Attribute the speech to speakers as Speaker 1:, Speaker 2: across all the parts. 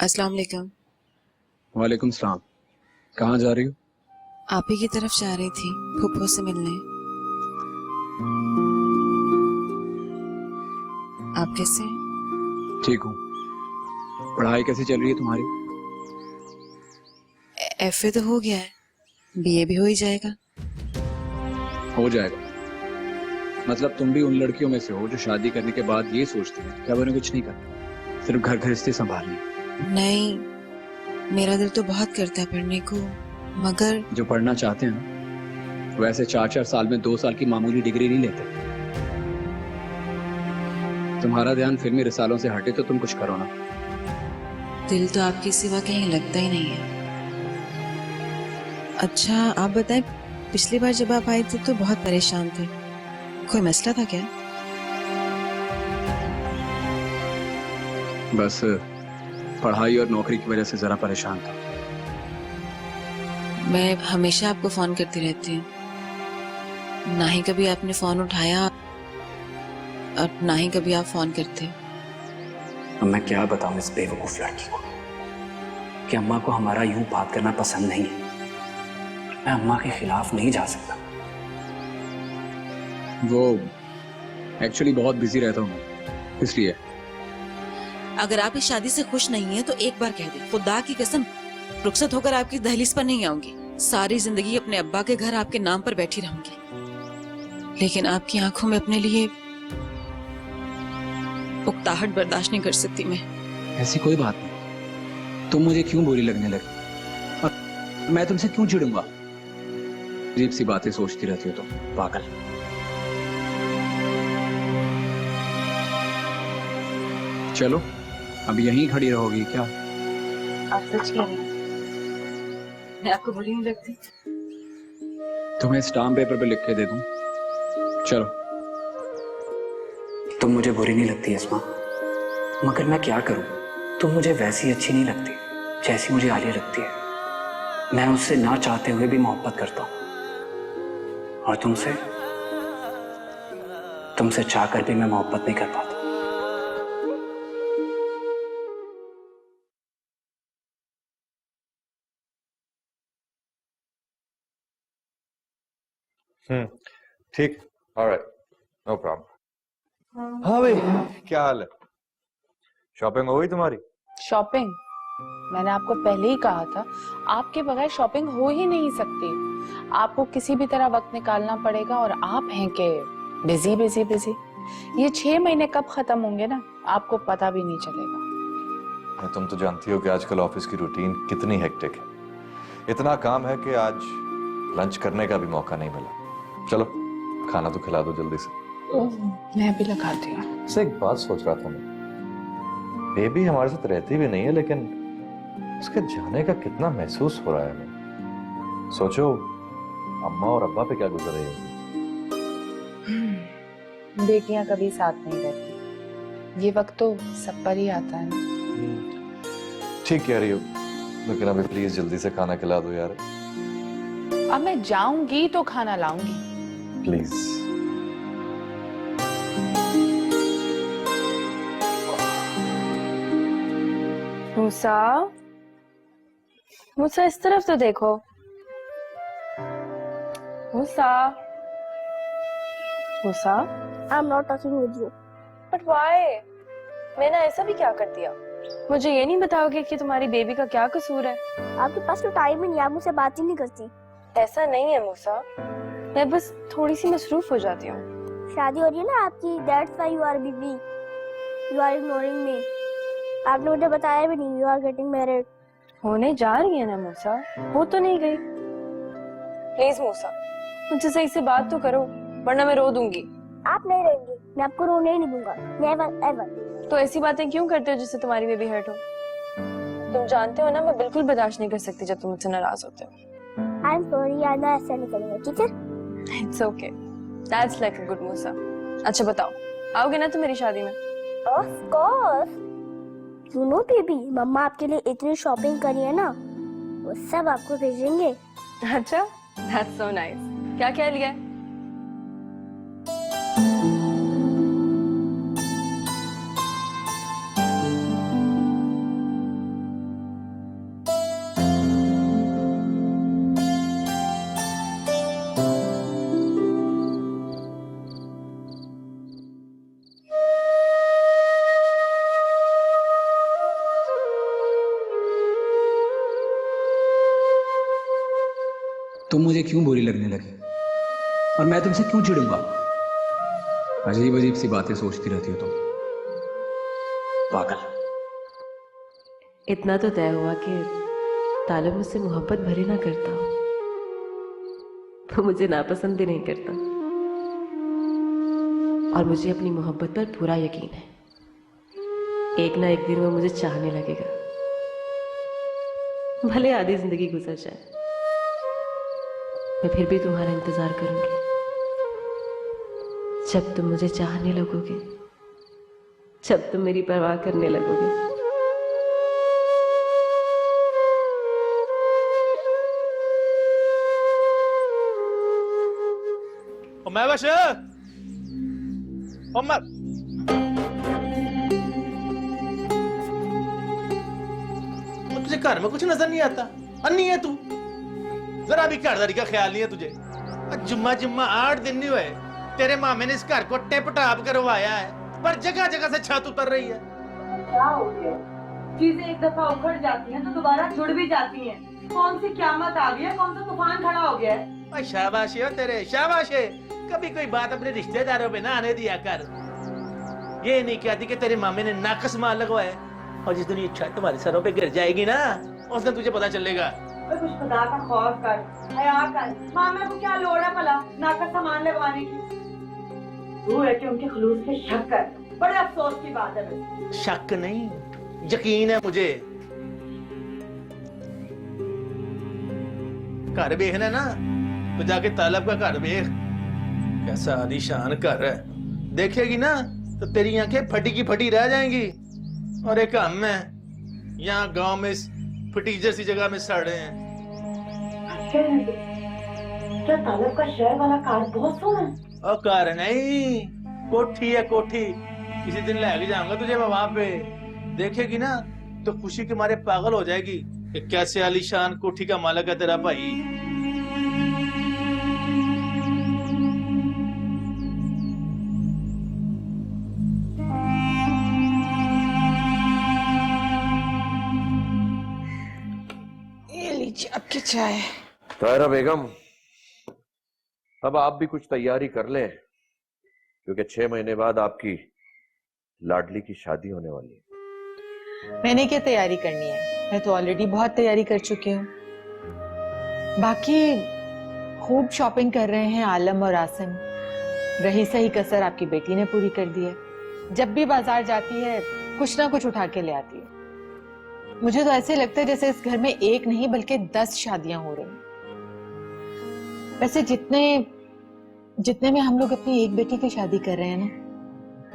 Speaker 1: अस्सलाम वालेकुम।
Speaker 2: वालेकुम सलाम। कहाँ जा रही हो?
Speaker 1: आप ही की तरफ जा रही थी फूफो से मिलने। आप कैसे हैं?
Speaker 2: ठीक हूँ। पढ़ाई कैसी चल रही है तुम्हारी?
Speaker 1: एफए तो हो गया है, बीए भी हो ही जाएगा।
Speaker 2: हो जाएगा। मतलब तुम भी उन लड़कियों में से हो जो शादी करने के बाद ये सोचती हैं कि अब उन्हें कुछ नहीं करना, सिर्फ घर गृहस्थी संभालनी है।
Speaker 1: नहीं, मेरा दिल तो बहुत करता है पढ़ने को, मगर
Speaker 2: जो पढ़ना चाहते हैं ना, वैसे 4-4 साल में 2 साल की मामूली डिग्री नहीं लेते। तुम्हारा ध्यान फिल्मी रिसालों से हटे तो तुम कुछ करो ना।
Speaker 1: दिल तो आपके सिवा कहीं लगता ही नहीं है। अच्छा आप बताएं, पिछली बार जब आप आए थे तो बहुत परेशान थे, कोई मसला था क्या?
Speaker 2: बस पढ़ाई और नौकरी की वजह से जरा परेशान था।
Speaker 1: मैं हमेशा आपको फोन करती रहती हूँ, ना ही कभी आपने फोन उठाया और ना ही कभी आप फोन करते।
Speaker 3: अब मैं क्या बताऊं इस बेवकूफ लड़की को कि अम्मा को हमारा यूं बात करना पसंद नहीं है। मैं अम्मा के खिलाफ नहीं जा सकता।
Speaker 2: वो एक्चुअली बहुत बिजी रहता हूँ इसलिए।
Speaker 1: अगर आप इस शादी से खुश नहीं है तो एक बार कह दे, खुदा की कसम रुखसत होकर आपकी दहलीज पर नहीं आऊंगी। सारी जिंदगी अपने अब्बा के घर आपके नाम पर बैठी रहूंगी, लेकिन आपकी आंखों में अपने लिए उकताहट बर्दाश्त नहीं कर सकती मैं।
Speaker 2: ऐसी कोई बात नहीं, तुम मुझे क्यों बुरी लगने लगी और मैं तुमसे क्यों चिढ़ूंगा? अजीब सी बातें सोचती रहती हो तुम, पागल। चलो अब यहीं खड़ी रहोगी क्या?
Speaker 1: आप सच कह रही हैं? मैं आपको बुरी नहीं लगती?
Speaker 2: तुम्हें स्टाम्प पेपर पे लिख के दे दूं? चलो।
Speaker 3: तुम मुझे बुरी नहीं लगती अस्मा, मगर मैं क्या करूं? तुम मुझे वैसी अच्छी नहीं लगती जैसी मुझे आलिया लगती है। मैं उससे ना चाहते हुए भी मोहब्बत करता हूं, और तुमसे चाहकर भी मैं मोहब्बत नहीं कर पाता।
Speaker 4: ठीक। Alright, no problem. हाँ भाई, क्या हाल है? शॉपिंग हो गई तुम्हारी?
Speaker 5: शॉपिंग? मैंने आपको पहले ही कहा था, आपके बगैर शॉपिंग हो ही नहीं सकती। आपको किसी भी तरह वक्त निकालना पड़ेगा, और आप हैं कि बिजी बिजी बिजी। ये 6 महीने कब खत्म होंगे ना, आपको पता भी नहीं चलेगा।
Speaker 4: तुम तो जानती हो कि आजकल ऑफिस की रूटीन कितनी हेक्टिक है। इतना काम है कि आज लंच करने का भी मौका नहीं मिला। चलो खाना तो खिला दो जल्दी से।
Speaker 5: मैं भी लगाती हूँ।
Speaker 4: उससे एक बात सोच रहा था मैं, बेबी हमारे साथ रहती भी नहीं है, लेकिन उसके जाने का कितना महसूस हो रहा है हमें। सोचो अम्मा और अब्बा पे क्या गुजर रही है।
Speaker 5: बेटियां कभी साथ नहीं रहती, ये वक्त तो सब पर ही आता है ना।
Speaker 4: ठीक कह रही हो, लेकिन अभी प्लीज जल्दी से खाना खिला दो यार,
Speaker 5: अब मैं जाऊंगी तो खाना लाऊंगी।
Speaker 4: प्लीज।
Speaker 6: मूसा, मूसा इस तरफ तो देखो। मूसा, मूसा।
Speaker 7: I'm not talking with you.
Speaker 6: But why? मैंने ऐसा भी क्या कर दिया? मुझे ये नहीं बताओगे कि तुम्हारी बेबी का क्या कसूर है?
Speaker 7: आपके पास तो टाइम ही नहीं, आप मुझसे बात ही नहीं करती।
Speaker 6: ऐसा नहीं है मूसा, मैं बस थोड़ी सी मसरूफ हो जाती हूँ।
Speaker 7: शादी हो रही है ना आपकी, that's why you are busy. You are ignoring me. आपने मुझे बताया भी नहीं, you are getting married.
Speaker 6: होने जा रही है ना मूसा, हो तो नहीं गई। प्लीज मूसा, मुझसे सही से बात तो करो, वरना मैं रो दूंगी।
Speaker 7: आप नहीं रहेंगे, मैं आपको रोने ही नहीं दूंगा, never ever.
Speaker 6: तो ऐसी बातें क्यों करते हो जिससे तुम्हारी बेबी हर्ट हो? तुम जानते हो ना, मैं बिल्कुल बर्दाश्त नहीं कर सकती जब तुम मुझसे नाराज होते हो।
Speaker 7: I'm sorry, आना ऐसा नहीं करूँगा, ठीक है?
Speaker 6: It's okay. That's like a good मूसा। अच्छा बताओ, आओगे ना तुम मेरी शादी में?
Speaker 7: Of course. You know baby, मम्मा आपके लिए इतनी शॉपिंग करी है ना, वो सब आपको भेजेंगे।
Speaker 6: अच्छा, that's so nice। क्या क्या लिया है?
Speaker 2: तुम मुझे क्यों बुरी लगने लगी और मैं तुमसे क्यों चिढ़ूंगा? अजीब अजीब सी बातें सोचती रहती हो तुम, पागल।
Speaker 6: इतना तो तय हुआ कि तालब मुझसे मोहब्बत भरी ना करता तो मुझे नापसंद भी नहीं करता, और मुझे अपनी मोहब्बत पर पूरा यकीन है। एक ना एक दिन वो मुझे चाहने लगेगा, भले आधी जिंदगी गुजर जाए, मैं फिर भी तुम्हारा इंतजार करूंगी। जब तुम मुझे चाहने लगोगे, जब तुम मेरी परवाह करने लगोगे।
Speaker 8: मैं बस तुझे घर में कुछ नजर नहीं आता? अन्नी है तू, जरा भी घरदारी का ख्याल नहीं है तुझे। जुम्मा जुम्मा 8 दिन नहीं हुए तेरे मामे ने इस घर को टिप टाप करवाया है, पर जगह जगह से छत उतर रही है।
Speaker 9: क्या हो गया? चीजें एक दफा उखड़ जाती हैं तो दोबारा जुड़ भी जाती हैं। कौन सी क़यामत आ गई है? कौन सा तूफान खड़ा हो गया है?
Speaker 8: शाबाश है तेरे, शाबाश है। कभी कोई बात अपने रिश्तेदारों पे ना आने दिया कर। ये नहीं कहती कि तेरे मामे ने नाकस माल लगवाया, और जिस दिन ये छत तुम्हारे सरों पे गिर जाएगी ना, उस दिन तुझे पता चलेगा।
Speaker 9: कुछ खुदा का खौफ कर, हया कर। मामे को क्या लोड़ है भला नाकस सामान लगवाने की? तू है कि उनके खुलूस पे शक कर। बड़े अफसोस की बात है।
Speaker 8: शक नहीं, यकीन है मुझे। घर देखना ना तो जाके तालब का घर देख, कैसा आलीशान घर है। देखेगी ना तो तेरी आंखें फटी की फटी रह जाएंगी। और एक हम है यहाँ गांव में इस फटीजर सी जगह में सड़ रहे हैं।
Speaker 9: क्या तालब का शहर वाला कार बहुत सोना है?
Speaker 8: और कार नहीं, कोठी है कोठी। किसी दिन लेके जाऊंगा तुझे मैं वहां पे, देखेगी ना तो खुशी के मारे पागल हो जाएगी कि कैसे आलीशान कोठी का मालिक है तेरा भाई।
Speaker 9: ये लीजिए आपकी चाय।
Speaker 4: तायरा बेगम, अब आप भी कुछ तैयारी कर लें, क्योंकि 6 महीने बाद आपकी लाडली की शादी होने वाली है।
Speaker 10: मैंने क्या तैयारी करनी है? मैं तो ऑलरेडी बहुत तैयारी कर चुकी हूँ। बाकी खूब शॉपिंग कर रहे हैं आलम और आसिम। रही सही कसर आपकी बेटी ने पूरी कर दी है। जब भी बाजार जाती है कुछ ना कुछ उठा के ले आती है। मुझे तो ऐसे लगता है जैसे इस घर में एक नहीं बल्कि 10 शादियां हो रही हैं। वैसे जितने में हम लोग अपनी एक बेटी की शादी कर रहे हैं ना,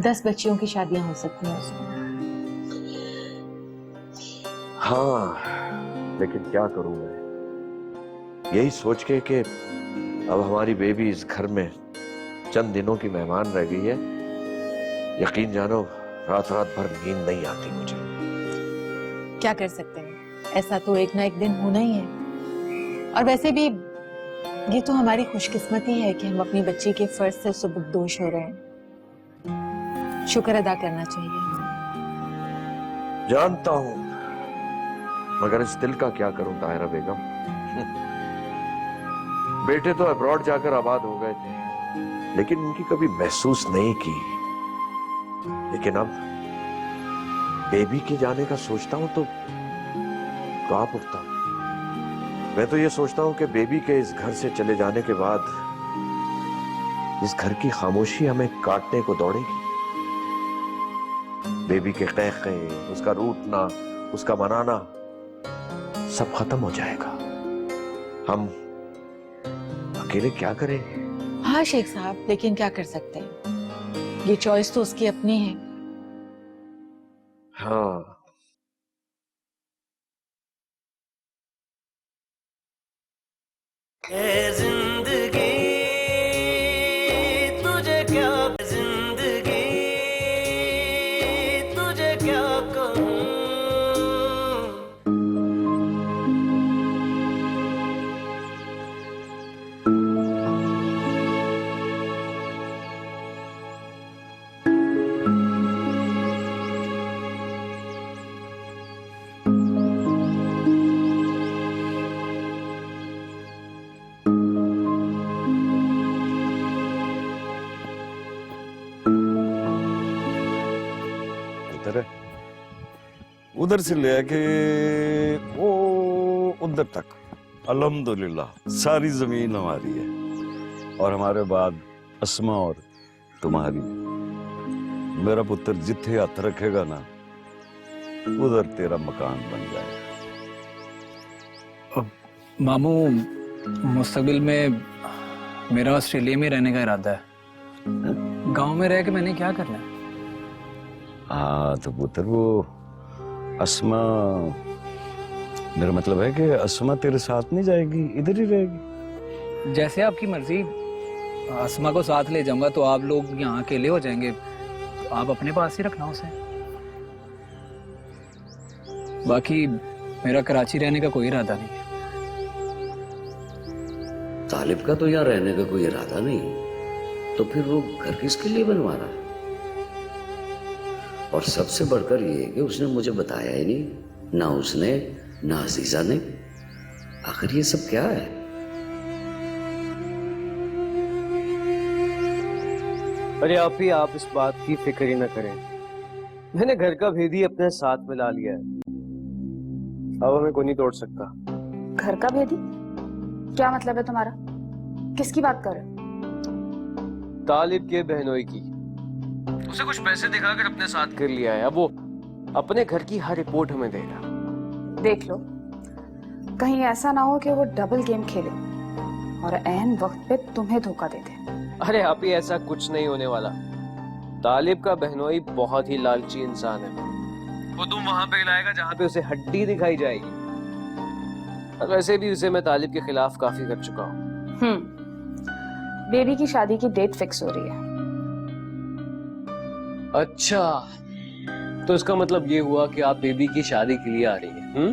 Speaker 10: 10 बच्चियों की शादियां हो सकती हैं उसमें।
Speaker 4: हाँ, लेकिन क्या करूं मैं, यही सोच के कि अब हमारी बेबी इस घर में चंद दिनों की मेहमान रह गई है, यकीन जानो रात रात भर नींद नहीं आती मुझे।
Speaker 10: क्या कर सकते हैं, ऐसा तो एक ना एक दिन होना ही है। और वैसे भी ये तो हमारी खुशकिस्मती है कि हम अपनी बच्ची के फर्ज से सुबुकदोश हो रहे हैं। शुक्र अदा करना चाहिए।
Speaker 4: जानता हूं, मगर इस दिल का क्या करूं ताहिरा बेगम। बेटे तो अब्रॉड जाकर आबाद हो गए थे, लेकिन उनकी कभी महसूस नहीं की। लेकिन अब बेबी के जाने का सोचता हूं तो कांप उठता हूं। मैं तो ये सोचता हूं कि बेबी के इस घर से चले जाने के बाद इस घर की खामोशी हमें काटने को दौड़ेगी। बेबी के क़हक़हे, उसका रूठना, उसका मनाना सब खत्म हो जाएगा। हम अकेले क्या करेंगे?
Speaker 10: हाँ शेख साहब, लेकिन क्या कर सकते हैं, ये चॉइस तो उसकी अपनी है।
Speaker 4: हाँ,
Speaker 11: जिंदगी तुझे क्या, जिंदगी तुझे क्या कहूँ।
Speaker 12: उधर से ले आके वो उधर तक अल्हम्दुलिल्लाह सारी जमीन हमारी है। और हमारे बाद अस्मा और तुम्हारी। मेरा पुत्र जिथे हाथ रखेगा ना उधर तेरा मकान बन जाएगा।
Speaker 3: मामू, मुस्तकबिल में मेरा ऑस्ट्रेलिया में रहने का इरादा है। गांव में रह के मैंने क्या करना है?
Speaker 12: हाँ तो पुत्र वो अस्मा, मेरा मतलब है कि अस्मा तेरे साथ नहीं जाएगी, इधर ही रहेगी।
Speaker 3: जैसे आपकी मर्जी। अस्मा को साथ ले जाऊंगा तो आप लोग यहाँ अकेले हो जाएंगे, तो आप अपने पास ही रखना उसे। बाकी मेरा कराची रहने का कोई इरादा नहीं है।
Speaker 13: तालिब का तो यहाँ रहने का कोई इरादा नहीं, तो फिर वो घर किसके लिए बनवा रहा है? और सबसे बढ़कर ये है कि उसने मुझे बताया ही नहीं, ना उसने ना अजीजा ने। आखिर ये सब क्या है?
Speaker 14: अरे आप ही, आप इस बात की फिक्र ही ना करें। मैंने घर का भेद ही अपने साथ मिला लिया है, अब हमें कोई नहीं तोड़ सकता।
Speaker 5: घर का भेदी? क्या मतलब है तुम्हारा? किसकी बात कर रहे हो?
Speaker 14: तालिब के बहनोई की। उसे कुछ पैसे दिखाकर अपने साथ कर लिया है, अब वो अपने घर की हर रिपोर्ट हमें देगा।
Speaker 5: देख लो, कहीं ऐसा ना हो कि वो डबल गेम खेले और ऐन वक्त पे तुम्हें धोखा दे दे।
Speaker 14: अरे आप ही, ऐसा कुछ नहीं होने वाला। तालिब का बहनोई बहुत ही लालची इंसान है। वो तुम वहां पे लाएगा जहां पे उसे हड्डी दिखाई जाएगी। और वैसे भी उसे मैं तालिब के खिलाफ काफी कर चुका हूँ।
Speaker 5: बेबी की शादी की डेट फिक्स हो रही है।
Speaker 14: अच्छा, तो इसका मतलब ये हुआ कि आप बेबी की शादी के लिए आ रही हैं?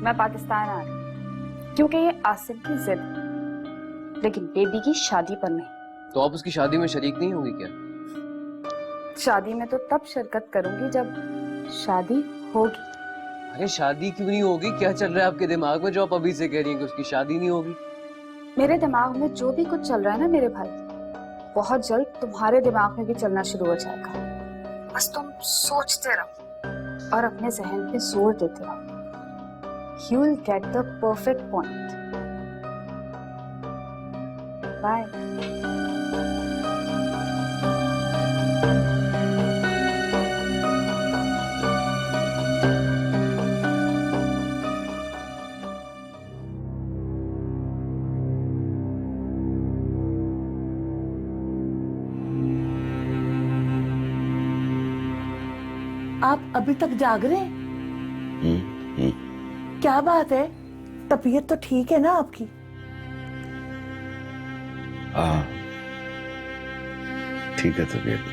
Speaker 5: मैं पाकिस्तान आ रही हूँ क्योंकि ये आसिफ की जिद है, लेकिन बेबी की शादी पर नहीं।
Speaker 14: तो आप उसकी शादी में शरीक नहीं होंगी क्या?
Speaker 5: शादी में तो तब शिरकत करूंगी जब शादी होगी।
Speaker 14: अरे शादी क्यों नहीं होगी? क्या चल रहा है आपके दिमाग में जो आप अभी से कह रही हैं कि उसकी शादी नहीं होगी?
Speaker 5: मेरे दिमाग में जो भी कुछ चल रहा है ना मेरे भाई, बहुत जल्द तुम्हारे दिमाग में भी चलना शुरू हो जाएगा। बस तुम सोचते रहो और अपने जहन पे जोर देते रहो। You will get the perfect point. Bye.
Speaker 9: आप अभी तक जाग रहे हैं? क्या बात है? तबीयत तो ठीक है ना आपकी?
Speaker 12: हाँ ठीक है तबीयत।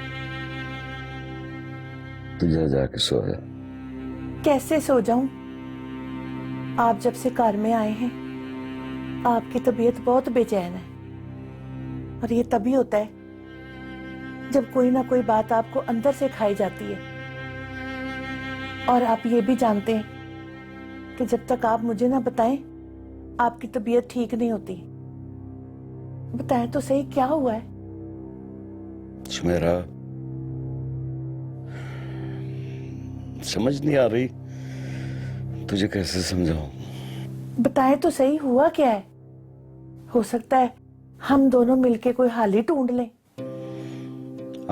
Speaker 12: तू जा जाके सो जा।
Speaker 9: कैसे सो जाऊं? आप जब से कार में आए हैं आपकी तबीयत बहुत बेचैन है, और ये तभी होता है जब कोई ना कोई बात आपको अंदर से खाई जाती है। और आप ये भी जानते हैं कि जब तक आप मुझे ना बताएं आपकी तबीयत ठीक नहीं होती। बताएं तो सही, क्या हुआ है?
Speaker 12: मेरा समझ नहीं आ रही, तुझे कैसे समझाऊं?
Speaker 9: बताएं तो सही, हुआ क्या है? हो सकता है हम दोनों मिलके कोई हाल ही ढूंढ लें।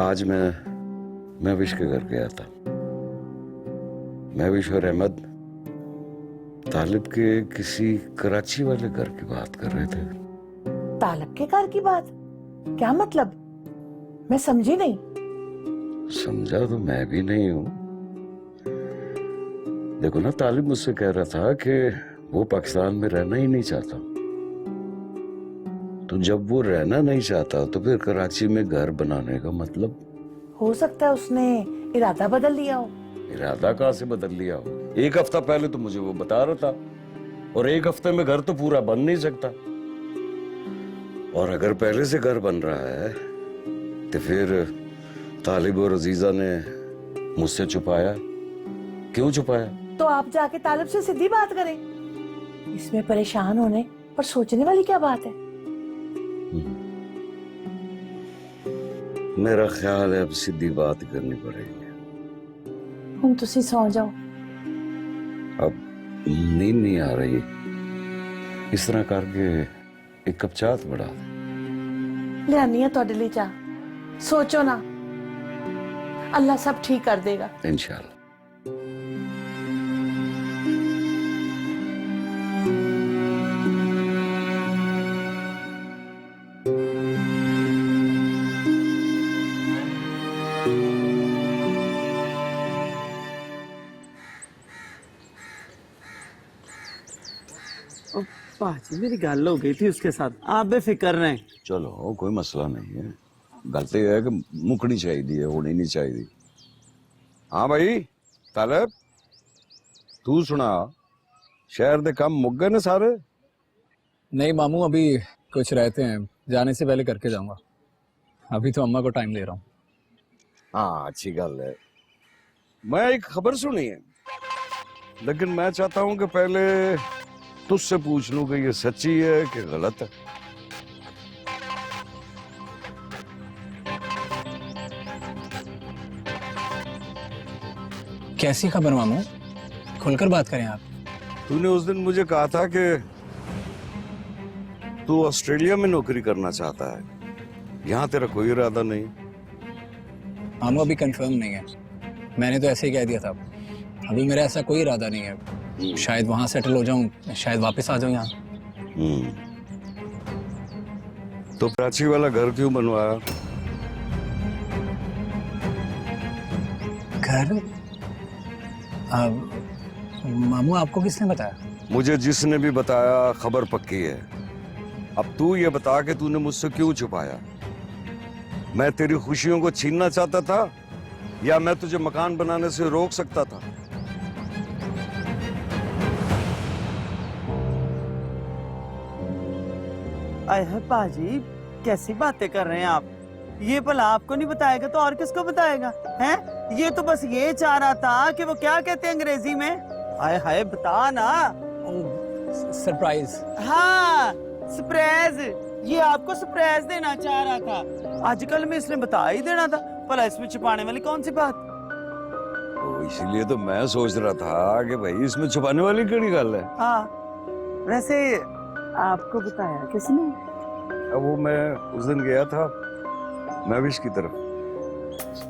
Speaker 12: आज मैं विश के घर गया था। महविश और अहमद तालिब के किसी कराची वाले घर की बात कर रहे थे।
Speaker 9: तालिब के घर की बात? क्या मतलब? मैं समझी नहीं।
Speaker 12: समझा तो मैं भी नहीं हूँ। देखो ना, तालिब मुझसे कह रहा था कि वो पाकिस्तान में रहना ही नहीं चाहता। तो जब वो रहना नहीं चाहता तो फिर कराची में घर बनाने का मतलब?
Speaker 9: हो सकता है उसने इरादा बदल लिया हो।
Speaker 12: इरादा कहाँ से बदल लिया हो? एक हफ्ता पहले तो मुझे वो बता रहा था, और एक हफ्ते में घर तो पूरा बन नहीं सकता। और अगर पहले से घर बन रहा है तो फिर तालिब और अजीजा ने मुझसे छुपाया क्यों? छुपाया
Speaker 9: तो आप जाके तालिब से सीधी बात करें। इसमें परेशान होने और सोचने वाली क्या बात है?
Speaker 12: मेरा ख्याल है अब सीधी बात करनी पड़ेगी।
Speaker 9: ਹੁਣ ਤੁਸੀਂ ਸੌ ਜਾਓ।
Speaker 12: अब नींद नहीं आ रही, इस तरह करके एक कप चाय तो बढ़ा दे।
Speaker 9: लियानी है ਤੁਹਾਡੇ ਲਈ ਚਾਹ। सोचो ना, अल्लाह सब ठीक कर देगा।
Speaker 12: इंशाल्लाह।
Speaker 11: पाजी मेरी गल हो गई थी उसके साथ, आप बेफिक्र रहें।
Speaker 12: चलो कोई मसला नहीं है, गल तो यह है कि मुकनी चाहिए, होनी नहीं चाहिए। हाँ भाई तालब, तू सुना, शहर दे काम मुक गए ने सारे?
Speaker 2: नहीं मामू, अभी कुछ रहते हैं, जाने से पहले करके जाऊंगा। अभी तो अम्मा को टाइम दे रहा हूँ।
Speaker 12: हाँ अच्छी गल है। मैं एक खबर सुनी है, लेकिन मैं चाहता हूँ कि पहले तुझसे पूछ लूं कि ये सच्ची है कि गलत है।
Speaker 2: कैसी खबर मामू? खुलकर बात करें आप।
Speaker 12: तूने उस दिन मुझे कहा था कि तू ऑस्ट्रेलिया में नौकरी करना चाहता है, यहाँ तेरा कोई इरादा नहीं?
Speaker 2: मामू अभी कंफर्म नहीं है, मैंने तो ऐसे ही कह दिया था। अभी मेरा ऐसा कोई इरादा नहीं है, शायद वहां सेटल हो जाऊं, शायद वापस आ जाऊं यहाँ।
Speaker 12: तो प्राची वाला घर क्यों बनवाया?
Speaker 2: घर? मामू आपको किसने बताया?
Speaker 12: मुझे जिसने भी बताया खबर पक्की है। अब तू ये बता कि तूने मुझसे क्यों छुपाया? मैं तेरी खुशियों को छीनना चाहता था या मैं तुझे मकान बनाने से रोक सकता था?
Speaker 11: अरे पाजी कैसी बातें कर रहे हैं आप? ये भला आपको नहीं बताएगा तो और किसको बताएगा? हैं? ये तो बस ये चाह रहा था कि वो क्या कहते हैं अंग्रेजी में, हाय हाय बता ना।
Speaker 2: सरप्राइज।
Speaker 11: हाँ सरप्राइज, ये आपको सरप्राइज देना चाह रहा था। आजकल में इसने बता ही देना था, भला इसमें छुपाने वाली कौन सी बात?
Speaker 12: तो इसीलिए तो मैं सोच रहा था कि भाई इसमें छुपाने वाली कड़ी गल है।
Speaker 11: हाँ वैसे आपको बताया किसने?
Speaker 12: अब वो मैं उस दिन गया था महविश की तरफ,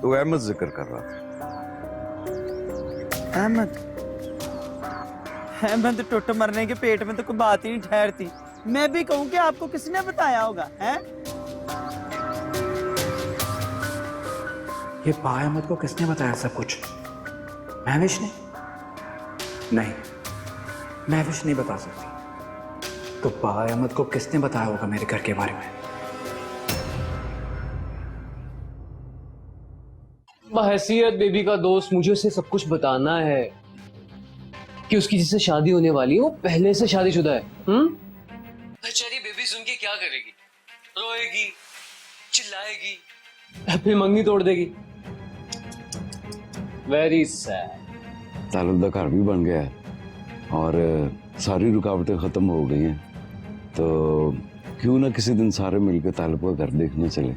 Speaker 12: तो अहमद जिक्र कर रहा था।
Speaker 11: अहमद? अहमद टुट मरने के पेट में तो कोई बात ही नहीं ठहरती। मैं भी कहूँ कि आपको किसने बताया होगा? हैं?
Speaker 3: ये पा अहमद को किसने बताया सब कुछ? महविश ने? नहीं, महविश नहीं बता सकती। तो पा अहमद को किसने बताया होगा मेरे घर के बारे में?
Speaker 14: बहैसियत बेबी का दोस्त मुझे उसे सब कुछ बताना है कि उसकी जिससे शादी होने वाली है वो पहले से शादीशुदा है। बेचारी बेबी सुन के क्या करेगी? रोएगी, चिल्लाएगी, फिर मंगनी तोड़ देगी। Very sad.
Speaker 12: तालब दा घर भी बन गया है और सारी रुकावटें खत्म हो गई हैं, तो क्यों ना किसी दिन सारे मिलकर तालब का घर देखने चले।